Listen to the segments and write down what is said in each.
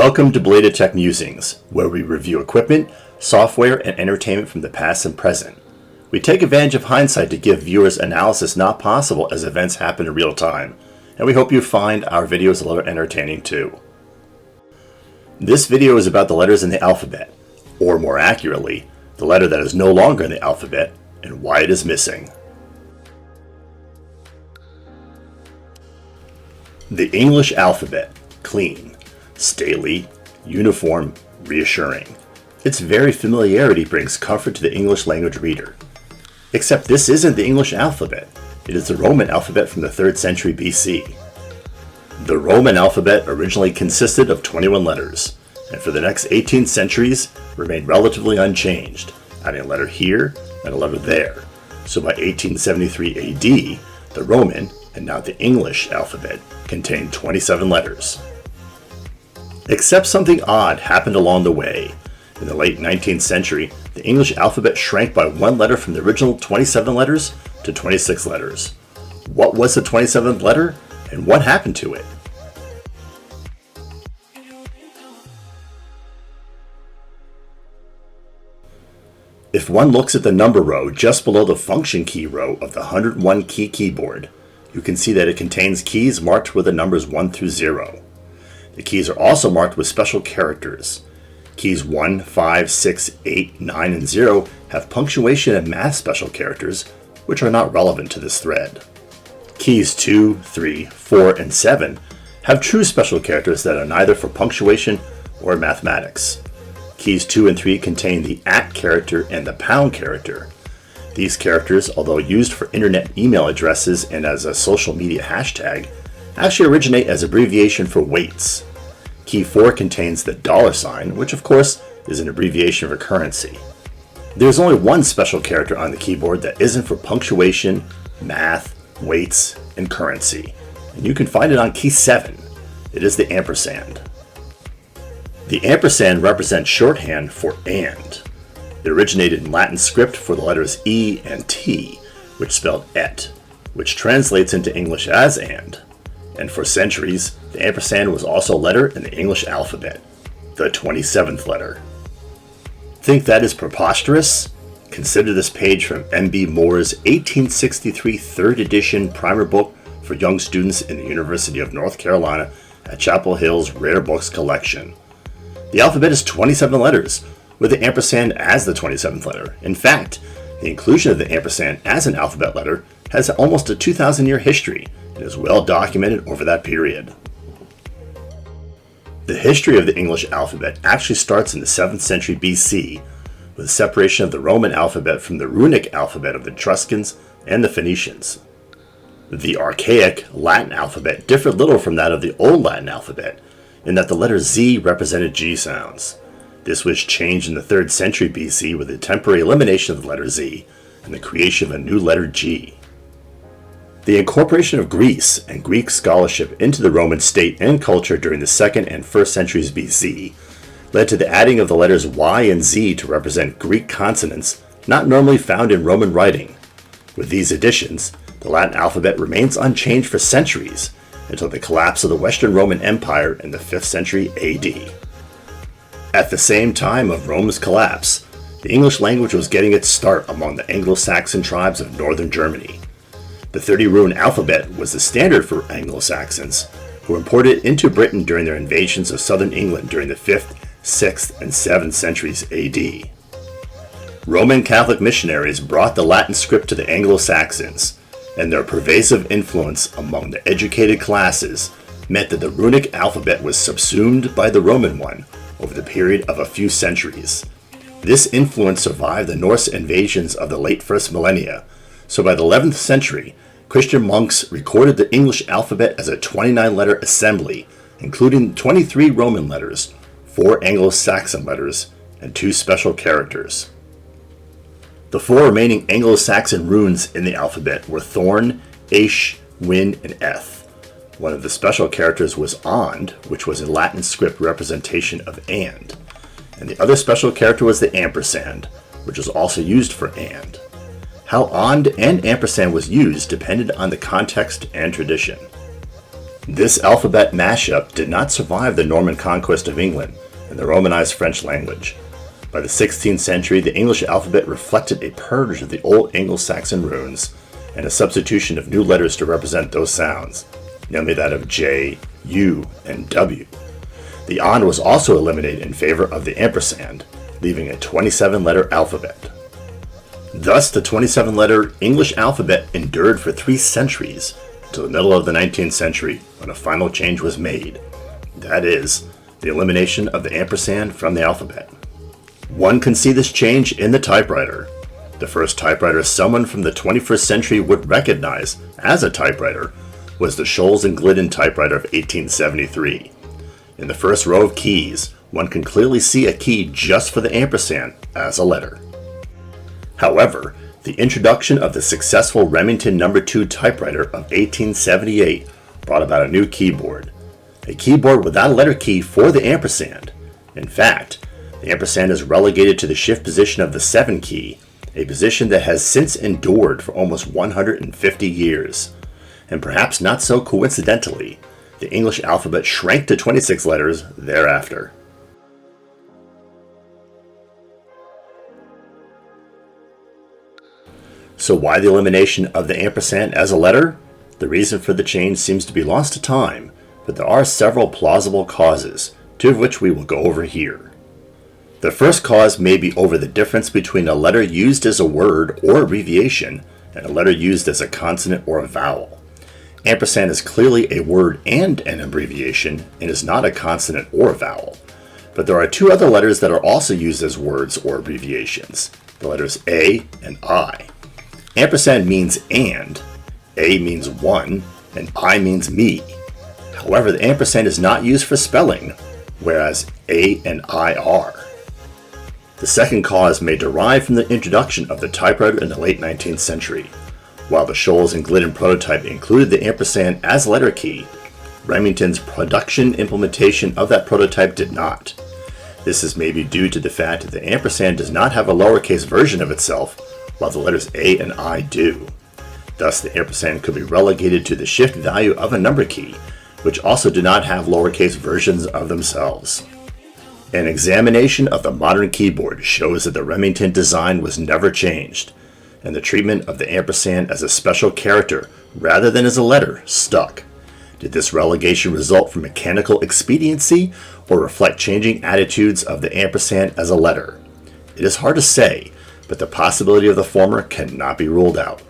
Welcome to Belated Tech Musings, where we review equipment, software, and entertainment from the past and present. We take advantage of hindsight to give viewers analysis not possible as events happen in real time, and we hope you find our videos a little entertaining too. This video is about the letters in the alphabet, or more accurately, the letter that is no longer in the alphabet and why it is missing. The English alphabet: clean, stately, uniform, reassuring. Its very familiarity brings comfort to the English language reader. Except this isn't the English alphabet. It is the Roman alphabet from the 3rd century BC. The Roman alphabet originally consisted of 21 letters, and for the next 18 centuries remained relatively unchanged, adding a letter here and a letter there. So by 1873 AD, the Roman, and now the English alphabet, contained 27 letters. Except something odd happened along the way. In the late 19th century, the English alphabet shrank by one letter from the original 27 letters to 26 letters. What was the 27th letter, and what happened to it? If one looks at the number row just below the function key row of the 101 key keyboard, you can see that it contains keys marked with the numbers 1 through 0. The keys are also marked with special characters. Keys 1, 5, 6, 8, 9, and 0 have punctuation and math special characters, which are not relevant to this thread. Keys 2, 3, 4, and 7 have true special characters that are neither for punctuation or mathematics. Keys 2 and 3 contain the @ character and the pound character. These characters, although used for internet email addresses and as a social media hashtag, actually originate as abbreviation for weights. Key 4 contains the $, which of course is an abbreviation for currency. There's only one special character on the keyboard that isn't for punctuation, math, weights, and currency, and you can find it on key 7. It is the ampersand. The ampersand represents shorthand for "and." It originated in Latin script for the letters E and T, which spelled et, which translates into English as "and." And for centuries, the ampersand was also a letter in the English alphabet, the 27th letter. Think that is preposterous? Consider this page from M.B. Moore's 1863 3rd edition primer book for young students in the University of North Carolina at Chapel Hill's Rare Books collection. The alphabet is 27 letters, with the ampersand as the 27th letter. In fact, the inclusion of the ampersand as an alphabet letter has almost a 2,000-year history and is well documented over that period. The history of the English alphabet actually starts in the 7th century BC, with the separation of the Roman alphabet from the runic alphabet of the Etruscans and the Phoenicians. The archaic Latin alphabet differed little from that of the Old Latin alphabet, in that the letter Z represented G sounds. This was changed in the 3rd century BC with the temporary elimination of the letter Z and the creation of a new letter G. The incorporation of Greece and Greek scholarship into the Roman state and culture during the 2nd and 1st centuries BC led to the adding of the letters Y and Z to represent Greek consonants not normally found in Roman writing. With these additions, the Latin alphabet remains unchanged for centuries until the collapse of the Western Roman Empire in the 5th century AD. At the same time of Rome's collapse, the English language was getting its start among the Anglo-Saxon tribes of northern Germany. The 30-rune alphabet was the standard for Anglo-Saxons, who imported it into Britain during their invasions of southern England during the 5th, 6th, and 7th centuries AD. Roman Catholic missionaries brought the Latin script to the Anglo-Saxons, and their pervasive influence among the educated classes meant that the runic alphabet was subsumed by the Roman one over the period of a few centuries. This influence survived the Norse invasions of the late 1st millennia, so by the 11th century, Christian monks recorded the English alphabet as a 29-letter assembly, including 23 Roman letters, 4 Anglo-Saxon letters, and 2 special characters. The 4 remaining Anglo-Saxon runes in the alphabet were Thorn, Aish, Win, and Eth. One of the special characters was And, which was a Latin script representation of and the other special character was the ampersand, which was also used for and. How and ampersand was used depended on the context and tradition. This alphabet mashup did not survive the Norman conquest of England and the Romanized French language. By the 16th century, the English alphabet reflected a purge of the old Anglo-Saxon runes and a substitution of new letters to represent those sounds, namely that of J, U, and W. The on was also eliminated in favor of the ampersand, leaving a 27-letter alphabet. Thus, the 27-letter English alphabet endured for 3 centuries, until the middle of the 19th century, when a final change was made. That is, the elimination of the ampersand from the alphabet. One can see this change in the typewriter. The first typewriter someone from the 21st century would recognize as a typewriter was the Scholes and Glidden typewriter of 1873. In the first row of keys, one can clearly see a key just for the ampersand as a letter. However, the introduction of the successful Remington No. 2 typewriter of 1878 brought about a new keyboard. A keyboard without a letter key for the ampersand. In fact, the ampersand is relegated to the shift position of the 7 key, a position that has since endured for almost 150 years. And perhaps not so coincidentally, the English alphabet shrank to 26 letters thereafter. So why the elimination of the ampersand as a letter? The reason for the change seems to be lost to time, but there are several plausible causes, 2 of which we will go over here. The first cause may be over the difference between a letter used as a word or abbreviation and a letter used as a consonant or a vowel. Ampersand is clearly a word and an abbreviation and is not a consonant or a vowel. But there are 2 other letters that are also used as words or abbreviations, the letters A and I. Ampersand means and, A means one, and I means me. However, the ampersand is not used for spelling, whereas A and I are. The second cause may derive from the introduction of the typewriter in the late 19th century. While the Scholes and Glidden prototype included the ampersand as letter key, Remington's production implementation of that prototype did not. This is maybe due to the fact that the ampersand does not have a lowercase version of itself, while the letters A and I do. Thus, the ampersand could be relegated to the shift value of a number key, which also do not have lowercase versions of themselves. An examination of the modern keyboard shows that the Remington design was never changed, and the treatment of the ampersand as a special character rather than as a letter stuck. Did this relegation result from mechanical expediency or reflect changing attitudes of the ampersand as a letter? It is hard to say, but the possibility of the former cannot be ruled out.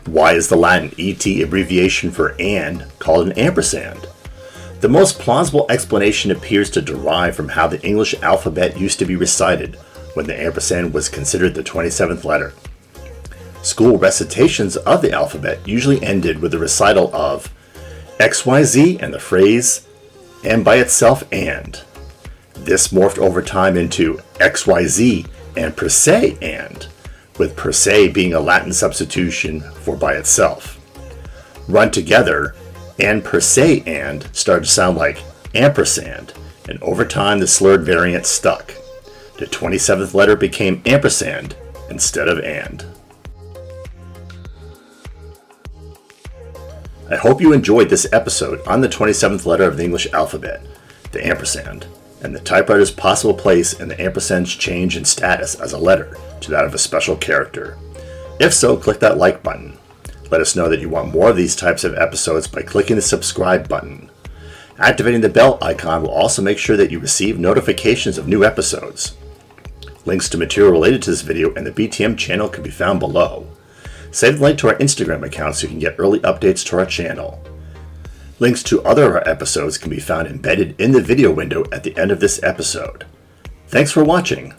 Why is the Latin ET abbreviation for and called an ampersand? The most plausible explanation appears to derive from how the English alphabet used to be recited when the ampersand was considered the 27th letter. School recitations of the alphabet usually ended with the recital of XYZ and the phrase and by itself and. This morphed over time into XYZ and per se and, with per se being a Latin substitution for by itself. Run together, and per se and started to sound like ampersand, and over time the slurred variant stuck. The 27th letter became ampersand instead of and. I hope you enjoyed this episode on the 27th letter of the English alphabet, the ampersand, and the typewriter's possible place in the ampersand's change in status as a letter to that of a special character. If so, click that like button. Let us know that you want more of these types of episodes by clicking the subscribe button. Activating the bell icon will also make sure that you receive notifications of new episodes. Links to material related to this video and the BTM channel can be found below. Save the link to our Instagram account so you can get early updates to our channel. Links to other of our episodes can be found embedded in the video window at the end of this episode. Thanks for watching.